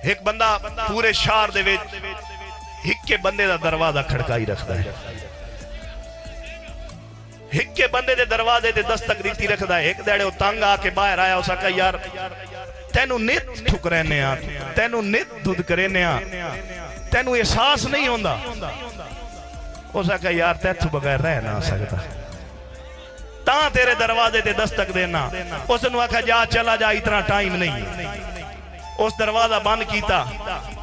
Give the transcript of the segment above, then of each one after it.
ایک بندہ پورے شہر دے وچ ہکے بندے دا دروازہ کھڑکائی رکھدا ہے، ہکے بندے دے دروازے تے دستک دیتی رکھدا ہے۔ ایک دیڑے وہ تنگ آ کے باہر آیا، اس کہا یار تینوں نت ٹھکرینے آ، تینوں نت دودھ کرینے آ، تینوں احساس نہیں ہوندا۔ اس کہا یار تیتھو بغیر رہ نہ سکتا، تاں تیرے دروازے تے دستک دینا۔ اس نے کہا جا چلا جا، اتنا ٹائم نہیں۔ اس دروازہ بند کیتا،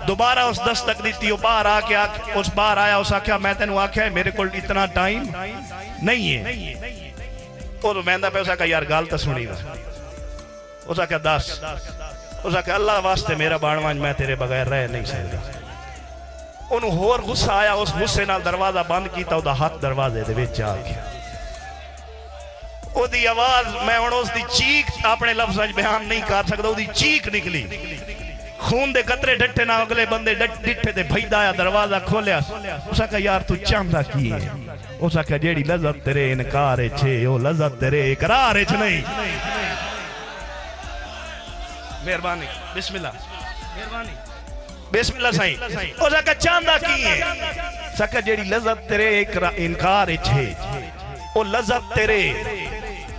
دوبارہ اس دستک دیتی، وہ باہر آ کے اس باہر آیا، اس آکھیا میں تینوں آکھیا ہے میرے کو اتنا ٹائم نہیں ہے۔ وہ مہندہ پہ اس کہا یار گال تا سنی دا، اس کہا دس، اس کہا اللہ واسطے میرا بانوان میں تیرے بغیر رہ نہیں سکتا۔ انہوں ہور غصہ آیا، اس غصے نال دروازہ بند کیتا، وہ دا ہاتھ دروازے دے وچ آ گیا۔ وہ دی آواز میں اس دی چیک اپنے لفظاں بیان نہیں کر سکتا، وہ دی چیک نکلی، خون دے قطرے ڈٹے نہ اگلے بندے ڈٹے تے بھیدا آیا، دروازہ کھولیا۔ اس کہا یار تو چاہتا کی ہے؟ اس کہا جیڑی لذت تیرے انکار چھے، وہ لذت تیرے اقرار چھ نہیں۔ مہربانی، بسم اللہ، مہربانی، بسم اللہ سائیں۔ اس کہا چاہتا کی ہے؟ اس کہا جیڑی لذت تیرے انکار چھے، وہ لذت تیرے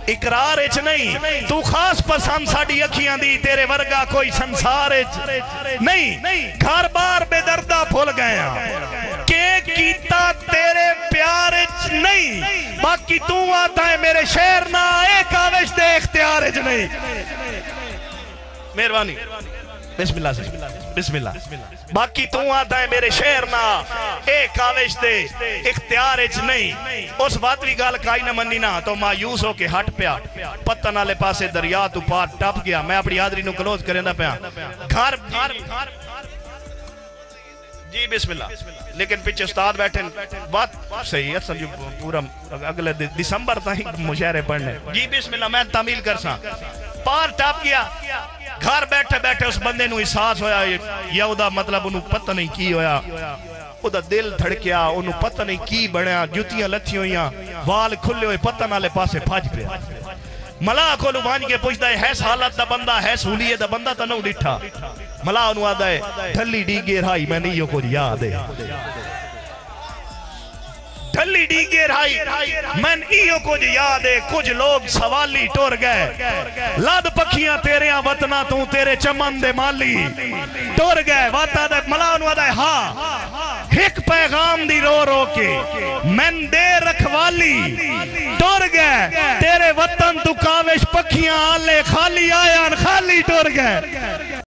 اقرار اچ نہیں۔ تو خاص پسند ساڑی اکھیاں دی، تیرے ورگا کوئی سنسار اچ نہیں۔ گھر بار بے دردہ بھول گیا، کہ کیتا تیرے پیار اچ نہیں، باقی تو آتا ہے میرے شہر نہ ایک آوش دے اختیار اچ نہیں۔ مہربانی، بسم اللہ سے، بسم اللہ۔ باقی تو آتا ہے میرے شہر نہ ایک آوش دے اختیار اچ نہیں۔ اس بات بھی گال کائی نہ منی نہ، تو مایوس ہو کے ہٹ پیا، پتن آلے پاسے دریا تو پار ٹپ گیا۔ میں اپنی حاضری نو کلوز کریں دا پیا گھر جی بسم اللہ۔ لیکن پیچھے استاد بیٹھے، بات صحیح ہے، سمجھو پورا اگلے دسمبر تھا ہی مشاعرے پڑھنے۔ جی بسم اللہ، میں تعمیل کر سا، پار ٹپ گیا۔ گھر بیٹھے بیٹھے اس بندے نو احساس ہویا، یا او دا مطلب انہوں پتہ نہیں کی ہویا، او دا دل دھڑکیا، انہوں پتہ نہیں کی بڑھیا، جوتیاں لتھی ہوئیاں، وال کھلے ہوئے، پتہ نالے پاسے پھاج پہ۔ ملا کو لبان کے پوچھتا ہے ہے سالت دا بندہ، ہے سولیے دا بندہ تا نو ڈٹھا۔ ملا انہوں آدھا ہے ڈھلی ڈیگے رہائی میں نہیں کو یاد ہے، ڈھلی ڈیگے رہائی میں ایو کچھ یاد ہے۔ کچھ لوگ سوالی ٹور گئے، لاد پکھیاں تیرے وطنہ تو تیرے چمن دے مالی ٹور گئے۔ ملا انہوں آدھا ہے ہاں، ایک پیغام دی رو رو کے من دے رکھوالی ٹور گئے، تیرے وطن تو کاوش پکھیاں آلے خالی آیاں خالی ٹور گئے۔